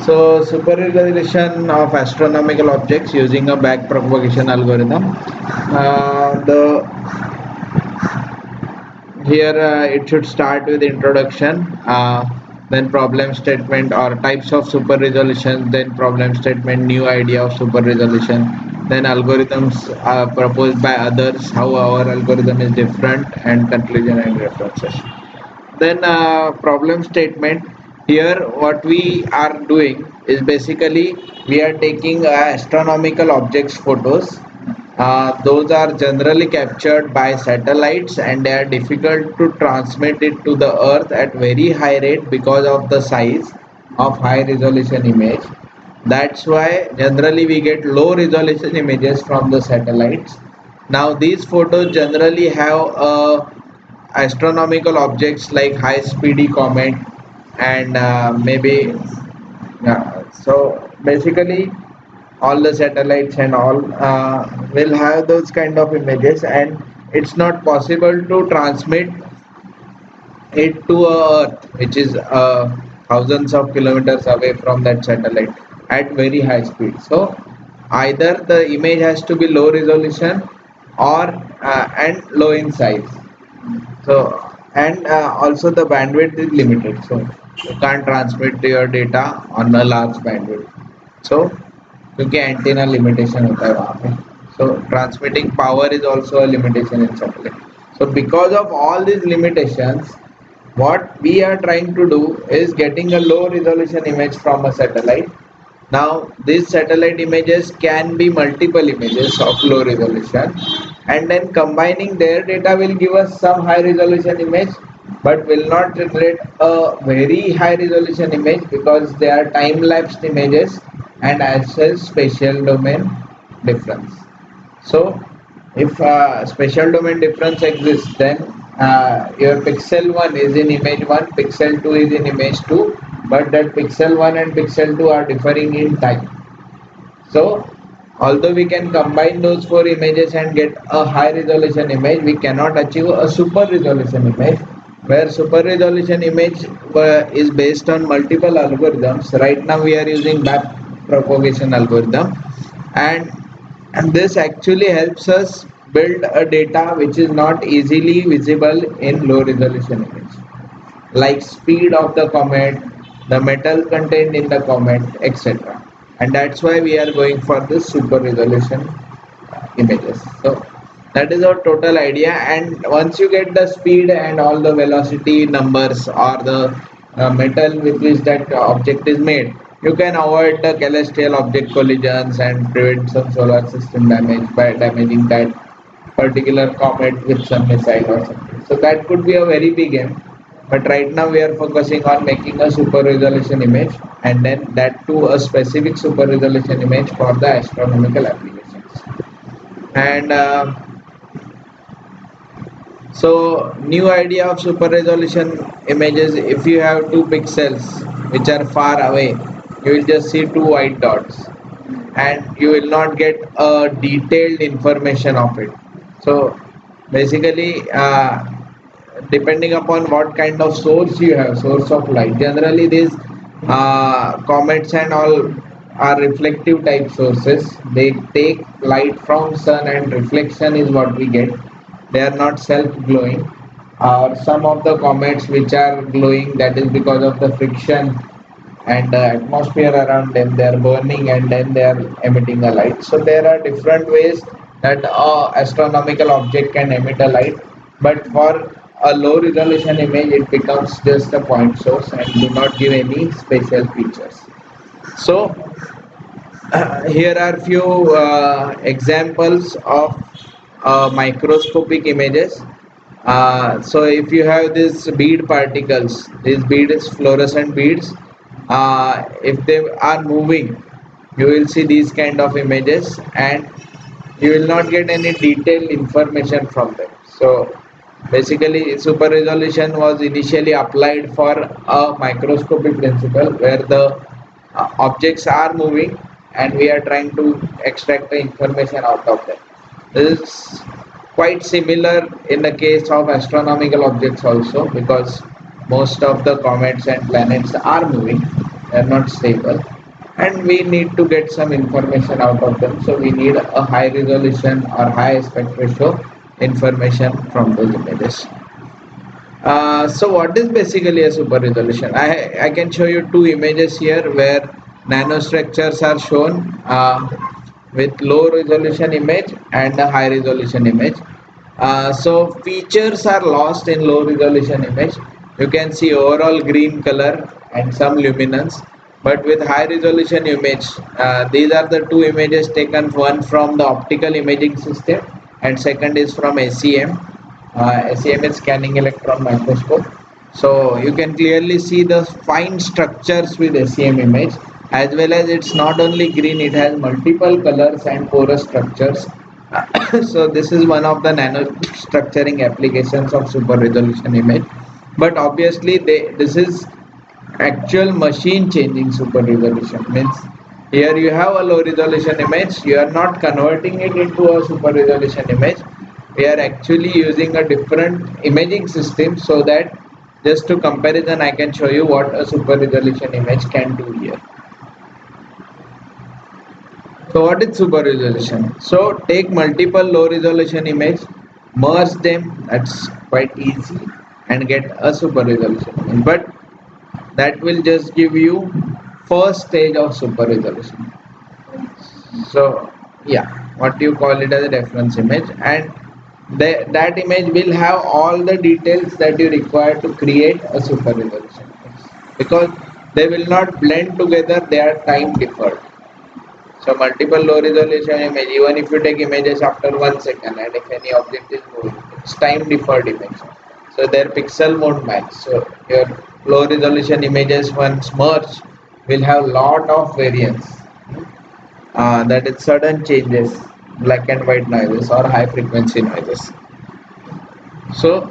So superresolution of astronomical objects using a back propagation algorithm. The Here it should start with introduction, then problem statement or types of super resolution, then problem statement, new idea of super resolution, then algorithms proposed by others, how our algorithm is different, and conclusion and references. Then problem statement. Here what we are doing is basically we are taking astronomical objects photos. Those are generally captured by satellites and they are difficult to transmit it to the earth at very high rate because of the size of high resolution image. That's why generally we get low resolution images from the satellites. Now these photos generally have astronomical objects like high speedy comet and maybe so basically all the satellites and all will have those kind of images, and it's not possible to transmit it to earth which is thousands of kilometers away from that satellite at very high speed. So either the image has to be low resolution or and low in size. So and also the bandwidth is limited, so you can't transmit your data on a large bandwidth. So क्योंकि antenna limitation होता है वहाँ पे, so transmitting power is also a limitation in satellite. So because of all these limitations, what we are trying to do is getting a low resolution image from a satellite. Now these satellite images can be multiple images of low resolution, and then combining their data will give us some high resolution image, but will not generate a very high resolution image because they are time lapsed images and as well spatial domain difference. So if spatial domain difference exists, then your pixel 1 is in image 1, pixel 2 is in image 2, but that pixel 1 and pixel 2 are differing in time. So although we can combine those four images and get a high resolution image, we cannot achieve a super resolution image, where super resolution image is based on multiple algorithms. Right now we are using back propagation algorithm, and this actually helps us build a data which is not easily visible in low resolution image, like speed of the comet, the metal contained in the comet, etc. And that's why we are going for the super resolution images. So that is our total idea, and once you get the speed and all the velocity numbers or the metal with which that object is made, you can avoid the celestial object collisions and prevent some solar system damage by damaging that particular comet with some missile or something. So that could be a very big aim, but right now we are focusing on making a super resolution image, and then that too a specific super resolution image for the astronomical applications. And so new idea of super resolution images: if you have two pixels which are far away, you will just see two white dots and you will not get a detailed information of it. So basically depending upon what kind of source you have, source of light, generally these comets and all are reflective type sources. They take light from sun and reflection is what we get. They are not self glowing. Some of the comets which are glowing, that is because of the friction and the atmosphere around them, they are burning and then they are emitting a light. So there are different ways that astronomical object can emit a light, but for a low resolution image it becomes just a point source and do not give any special features. So here are few examples of microscopic images. So if you have these bead particles, these beads, fluorescent beads, if they are moving, you will see these kind of images, and you will not get any detailed information from them. So basically super resolution was initially applied for a microscopic principle where the objects are moving and we are trying to extract the information out of them. This is quite similar in the case of astronomical objects also, because most of the comets and planets are moving. They are not stable, and we need to get some information out of them. So we need a high resolution or high aspect ratio information from those images. So what is basically a super resolution? I can show you two images here where nanostructures are shown with low resolution image and a high resolution image. So features are lost in low resolution image. You can see overall green color and some luminance. But with high resolution image, these are the two images taken, one from the optical imaging system and second is from SEM. SEM is scanning electron microscope. So you can clearly see the fine structures with SEM image, as well as it's not only green, it has multiple colors and porous structures. So this is one of the nanostructuring applications of super resolution image. But obviously this is actual machine changing super resolution. Means here you have a low resolution image, you are not converting it into a super resolution image. We are actually using a different imaging system, so that just to comparison I can show you what a super resolution image can do here. So what is super resolution? So take multiple low resolution image, merge them, that's quite easy, and get a super resolution image. But that will just give you first stage of super resolution. So yeah, what you call it as a reference image, and that image will have all the details that you require to create a super resolution image, because they will not blend together, they are time deferred. So multiple low resolution image, even if you take images after 1 second and if any object is moving, it's time deferred image. So their pixel won't match. So your low resolution images once merged will have lot of variance. That is sudden changes, black and white noises or high frequency noises. So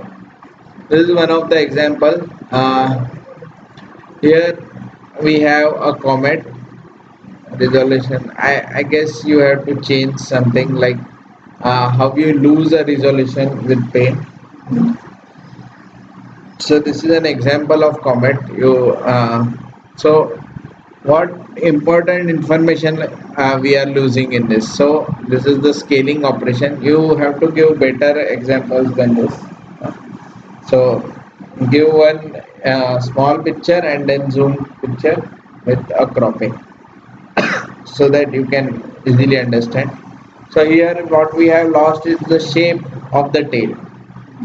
this is one of the example. Here we have a comet resolution. I guess you have to change something like how you lose a resolution with paint. So this is an example of comet. So what important information we are losing in this? So this is the scaling operation. You have to give better examples than this. So give one small picture and then zoom picture with a cropping, so that you can easily understand. So here what we have lost is the shape of the tail,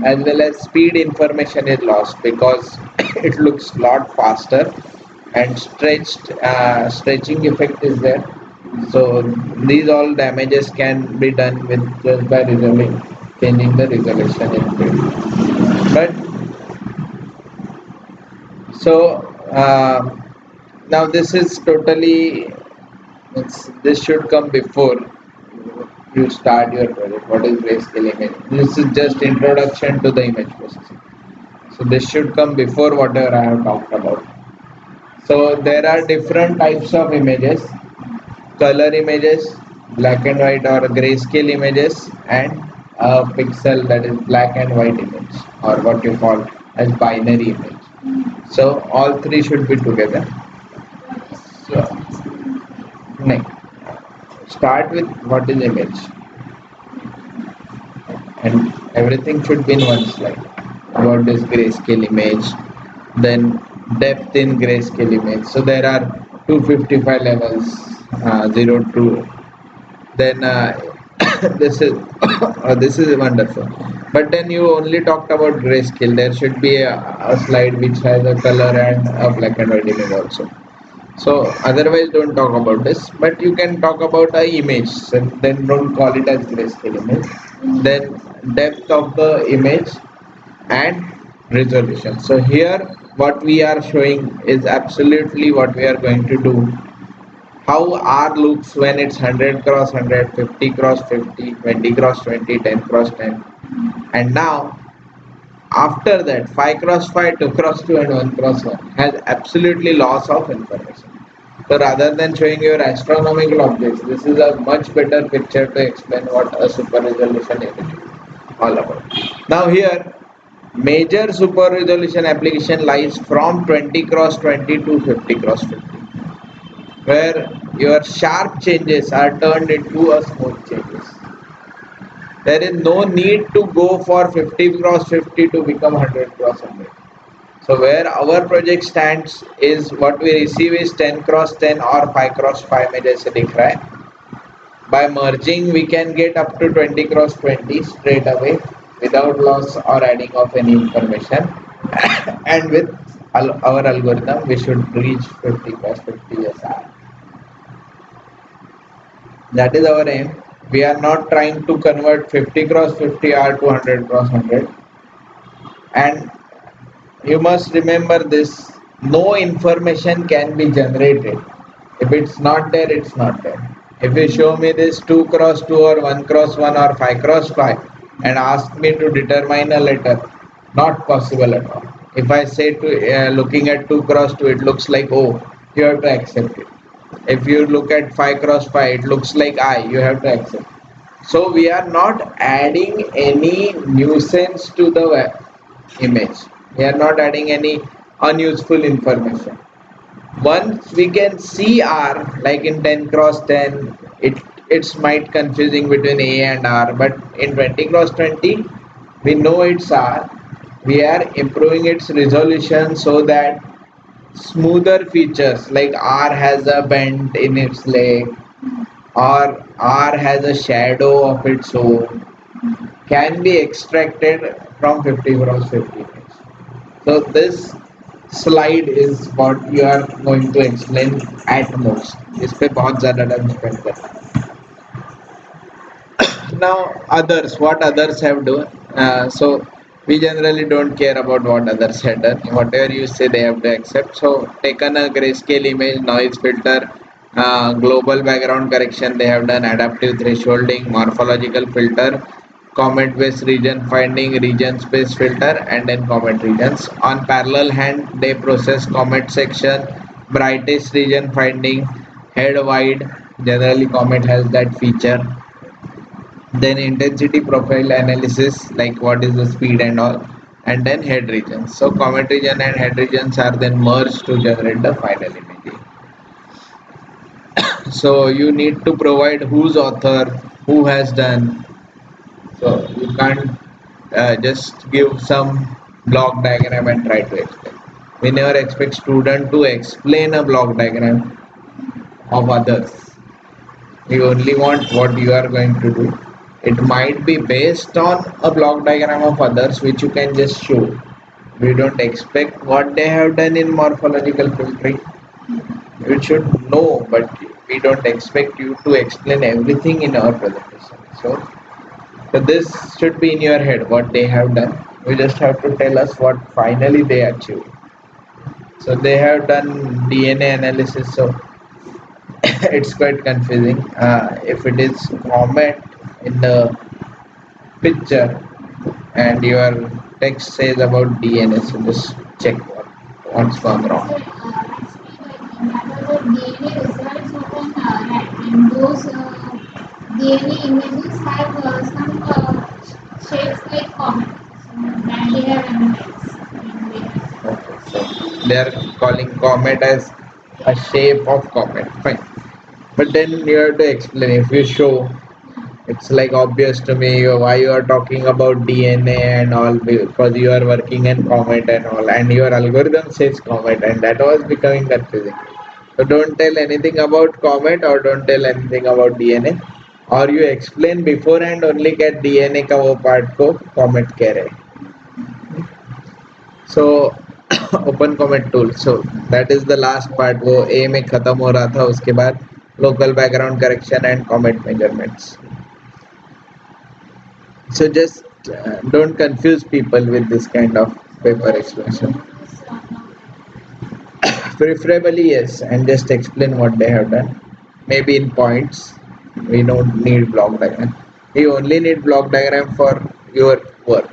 as well as speed information is lost because it looks lot faster, and stretching effect is there. So these all damages can be done with just by changing the resolution in field. But so now this is totally, this should come before you start your project. What is grayscale image? This is just introduction to the image processing. So this should come before whatever I have talked about. So there are different types of images: color images, black and white or grayscale images, and a pixel, that is black and white image, or what you call as binary image. So all three should be together. So next, start with what is image, and everything should be in one slide. About this grayscale image, then depth in grayscale image. So there are 255 levels, 0 to, then this is this is wonderful. But then you only talked about grayscale. There should be a slide which has a color and a black and white image also. So otherwise don't talk about this, but you can talk about a image, so then don't call it as grayscale image. Then depth of the image and resolution. So here what we are showing is absolutely what we are going to do. How R looks when it's 100 cross 100, 50 cross 50, 20 cross 20, 10 cross 10. And now after that 5 cross 5, 2 cross 2 and 1 cross 1 has absolutely loss of information. So rather than showing your astronomical objects, this is a much better picture to explain what a super resolution image is all about. Now here, major super resolution application lies from 20 cross 20 to 50 cross 50. where your sharp changes are turned into a smooth changes. There is no need to go for 50 cross 50 to become 100 cross 100. So where our project stands is what we receive is 10 cross 10 or 5 cross 5 में जैसे दिख रहा है. By merging we can get up to 20 cross 20 straight away without loss or adding of any information. And with our algorithm we should reach 50 cross 50 SR. That is our aim. We are not trying to convert 50 cross 50 R to 100 cross 100. And you must remember this, no information can be generated. If it's not there, it's not there. If you show me this 2 cross 2 or 1 cross 1 or 5 cross 5 and ask me to determine a letter, not possible at all. If I say to looking at 2 cross 2, it looks like O, you have to accept it. If you look at 5 cross 5, it looks like I, you have to accept. So we are not adding any nuisance to the image. We are not adding any unuseful information. Once we can see R, like in 10 cross 10, it's might confusing between A and R, but in 20 cross 20, we know it's R. We are improving its resolution so that smoother features like R has a bend in its leg or R has a shadow of its own can be extracted from 50 cross 50. So this slide is what you are going to explain at most. इस पे बहुत ज़्यादा time spend करना है. Now others, what others have done. So we generally don't care about what others have done. Whatever you say, they have to accept. So taken a grayscale image, noise filter, global background correction. They have done adaptive thresholding, morphological filter, comet based region finding, region space filter, and then comet regions. On parallel hand, they process comet section, brightest region finding, head wide. Generally, comet has that feature. Then intensity profile analysis, like what is the speed and all, and then head regions. So comet region and head regions are then merged to generate the final image. So you need to provide whose author, who has done. So you can't just give some block diagram and try to explain. We never expect student to explain a block diagram of others. We only want what you are going to do. It might be based on a block diagram of others which you can just show. We don't expect what they have done in morphological filtering. You should know, but we don't expect you to explain everything in our presentation. So this should be in your head what they have done. You just have to tell us what finally they achieved. So they have done DNA analysis. So it's quite confusing. If it is comet in the picture and your text says about DNA, so just check what's gone wrong. DNA results often and those DNA images have some shapes like comet. So that they have analyzed. Okay, so they are calling comet as a shape of comet. Fine. But then you have to explain. If you show, it's like obvious to me why you are talking about DNA and all because you are working in comet and all, and your algorithm says comet, and that was becoming confusing. So don't tell anything about comet or don't tell anything about DNA, or you explain beforehand only get DNA का वो part को comet कह रहे. So open comment tool. So that is the last part. वो A में खत्म हो रहा था, उसके बाद local background correction and comet measurements. So just don't confuse people with this kind of paper explanation. Preferably yes, and just explain what they have done. Maybe in points. We don't need block diagram. You only need block diagram for your work.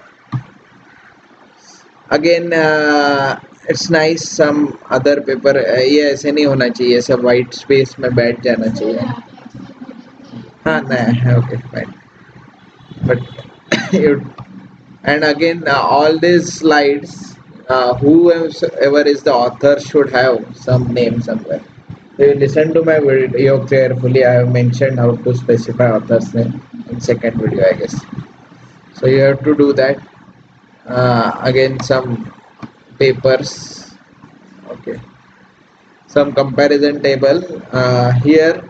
Again, it's nice some other paper. ये ऐसे नहीं होना चाहिए. ऐसे white space में बैठ जाना चाहिए. हाँ नहीं, okay fine. But you, and again all these slides, whoever is the author should have some name somewhere. You listen to my video carefully. I have mentioned how to specify author's name in second video, I guess. So you have to do that. Again, some papers. Okay, some comparison table. Here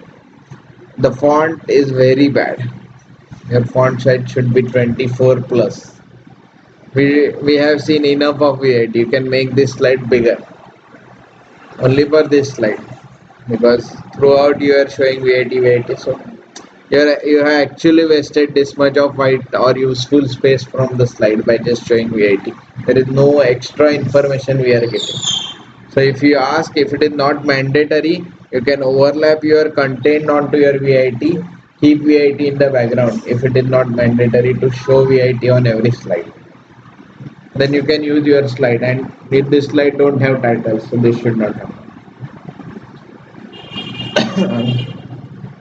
the font is very bad. Your font size should be 24 plus. We have seen enough of V8. You can make this slide bigger only for this slide, because throughout you are showing V80 V80. So you have actually wasted this much of white or useful space from the slide by just showing V80. There is no extra information we are getting. So if you ask if it is not mandatory, you can overlap your content onto your VIT, keep VIT in the background if it is not mandatory to show VIT on every slide. Then you can use your slide, and if this slide don't have titles, so this should not have.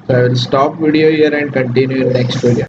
So I will stop video here and continue in next video.